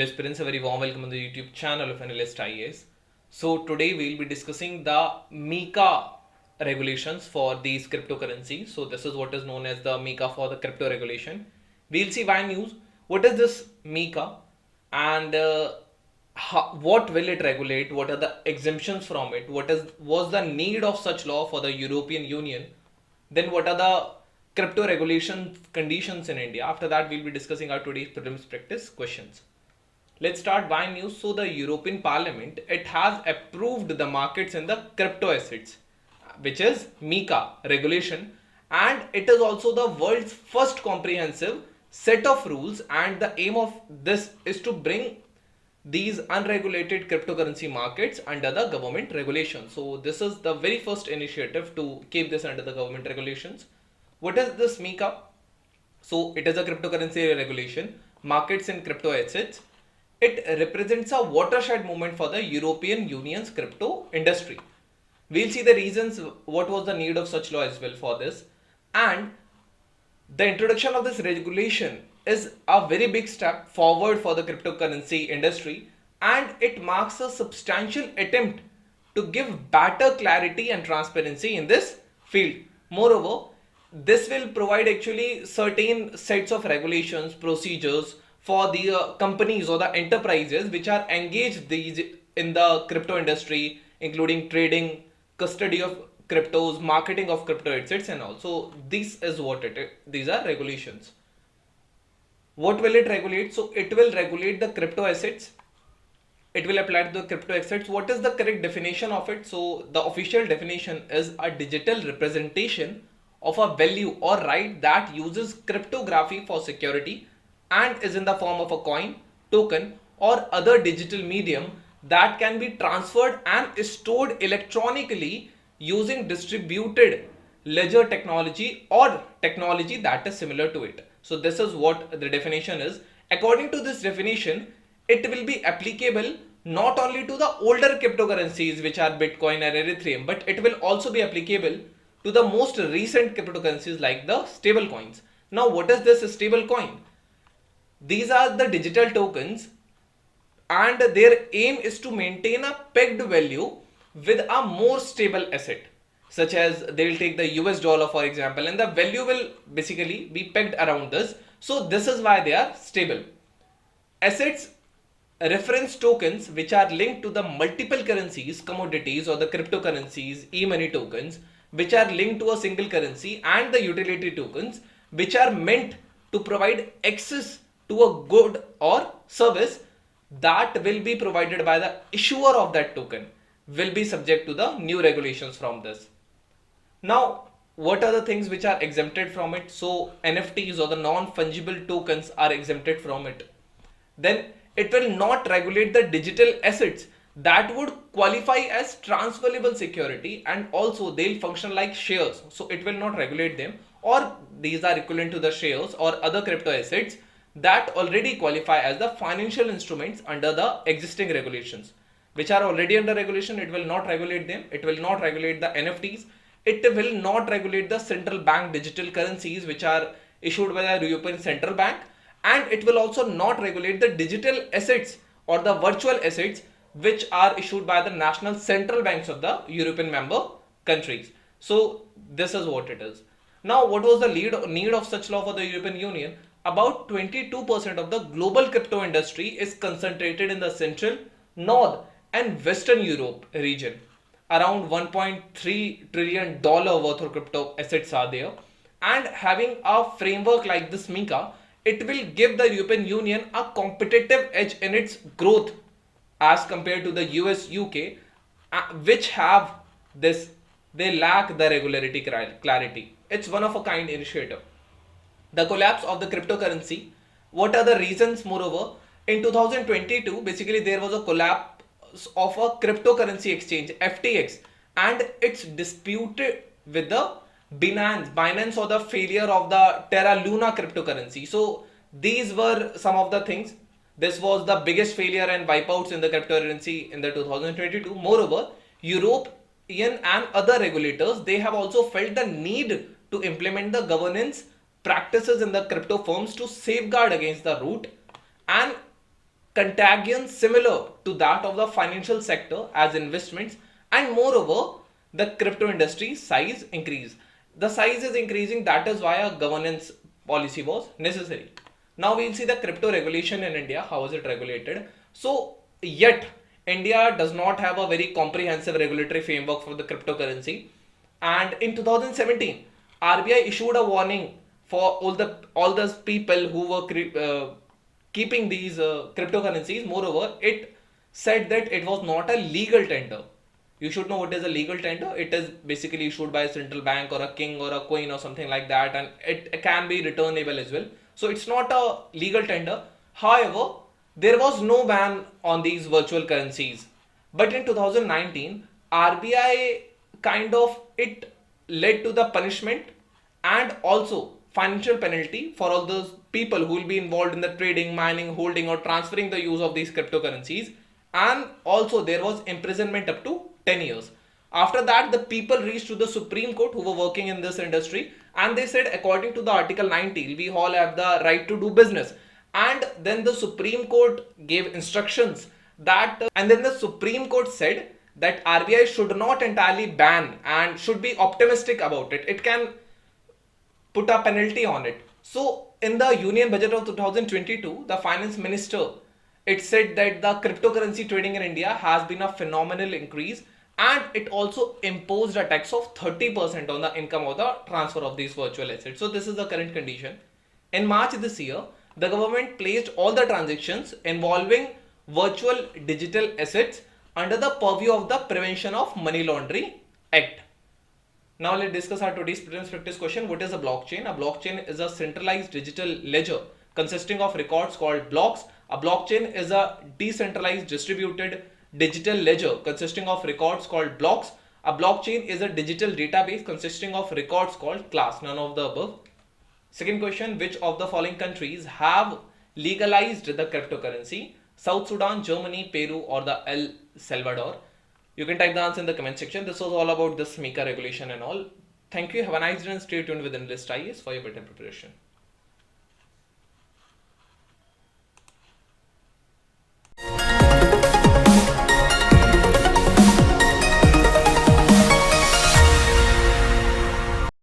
aspirants, a very warm welcome on the YouTube channel of ANALYST IAS. So today we'll be discussing the MiCA regulations for these cryptocurrencies. So this is what is known as the MiCA for the crypto regulation. We'll see why news. What is this MiCA and what will it regulate? What are the exemptions from it? Was the need of such law for the European Union? Then what are the crypto regulation conditions in India? After that, we'll be discussing our today's prelims practice questions. Let's start by news. So the European Parliament, it has approved the markets in the crypto assets, which is MiCA regulation, and it is also the world's first comprehensive set of rules, and the aim of this is to bring these unregulated cryptocurrency markets under the government regulation. So this is the very first initiative to keep this under the government regulations. What is this MiCA? So it is a cryptocurrency regulation, markets in crypto assets. It represents a watershed moment for the European Union's crypto industry. We'll see the reasons, what was the need of such law as well for this. And the introduction of this regulation is a very big step forward for the cryptocurrency industry, and it marks a substantial attempt to give better clarity and transparency in this field. Moreover, this will provide actually certain sets of regulations, procedures for the companies or the enterprises which are engaged in the crypto industry, including trading, custody of cryptos, marketing of crypto assets, and also this is what it is. These are regulations. What will it regulate? So it will regulate the crypto assets. It will apply to the crypto assets. What is the correct definition of it? So the official definition is a digital representation of a value or right that uses cryptography for security and is in the form of a coin, token, or other digital medium that can be transferred and stored electronically using distributed ledger technology or technology that is similar to it. So this is what the definition is. According to this definition, it will be applicable not only to the older cryptocurrencies which are Bitcoin and Ethereum, but it will also be applicable to the most recent cryptocurrencies like the stable coins. Now, what is this stable coin? These are the digital tokens, and their aim is to maintain a pegged value with a more stable asset, such as they will take the US dollar for example, and the value will basically be pegged around this. So this is why they are stable. Assets reference tokens which are linked to the multiple currencies, commodities, or the cryptocurrencies, e-money tokens which are linked to a single currency, and the utility tokens which are meant to provide access to a good or service that will be provided by the issuer of that token will be subject to the new regulations from this. Now, what are the things which are exempted from it? So NFTs or the non-fungible tokens are exempted from it. Then it will not regulate the digital assets that would qualify as transferable security, and also they'll function like shares. So it will not regulate them, or these are equivalent to the shares or other crypto assets that already qualify as the financial instruments under the existing regulations, which are already under regulation. It will not regulate them. It will not regulate the NFTs. It will not regulate the central bank digital currencies which are issued by the European Central Bank, and it will also not regulate the digital assets or the virtual assets which are issued by the national central banks of the European member countries. So this is what it is. Now, what was the need of such law for the European Union? About 22% of the global crypto industry is concentrated in the Central, North, and Western Europe region. Around $1.3 trillion worth of crypto assets are there, and having a framework like this MiCA, it will give the European Union a competitive edge in its growth as compared to the US, UK, which have this, they lack the regularity clarity. It's one of a kind initiative. The collapse of the cryptocurrency. What are the reasons? Moreover, in 2022, basically there was a collapse of a cryptocurrency exchange, FTX, and it's disputed with the Binance, or the failure of the Terra Luna cryptocurrency. So these were some of the things. This was the biggest failure and wipeouts in the cryptocurrency in the 2022. Moreover, European and other regulators, they have also felt the need to implement the governance practices in the crypto firms to safeguard against the root and contagion similar to that of the financial sector as investments, and moreover the crypto industry size increase. The size is increasing, that is why a governance policy was necessary. Now we'll see the crypto regulation in India. How is it regulated? So yet India does not have a very comprehensive regulatory framework for the cryptocurrency. And in 2017, RBI issued a warning for all those people who were keeping these cryptocurrencies. Moreover, it said that it was not a legal tender. You should know what is a legal tender. It is basically issued by a central bank or a king or a queen or something like that, and it can be returnable as well. So it's not a legal tender. However, there was no ban on these virtual currencies. But in 2019, RBI kind of it led to the punishment and also financial penalty for all those people who will be involved in the trading, mining, holding, or transferring the use of these cryptocurrencies. And also there was imprisonment up to 10 years. After that, the people reached to the Supreme Court who were working in this industry, and they said, according to the Article 90, we all have the right to do business. And then the Supreme Court gave instructions that, and then the Supreme Court said that RBI should not entirely ban and should be optimistic about it. It can put a penalty on it. So in the Union Budget of 2022, the Finance Minister, it said that the cryptocurrency trading in India has been a phenomenal increase, and it also imposed a tax of 30% on the income of the transfer of these virtual assets. So this is the current condition. In March this year, the government placed all the transactions involving virtual digital assets under the purview of the Prevention of Money Laundering Act. Now let's discuss our today's prelims practice question. What is a blockchain? A blockchain is a centralized digital ledger consisting of records called blocks. A blockchain is a decentralized distributed digital ledger consisting of records called blocks. A blockchain is a digital database consisting of records called class. None of the above. Second question, which of the following countries have legalized the cryptocurrency? South Sudan, Germany, Peru, or the El Salvador? You can type the answer in the comment section. This was all about this MiCA regulation and all. Thank you. Have a nice day and stay tuned with ANALYST IAS for your better preparation.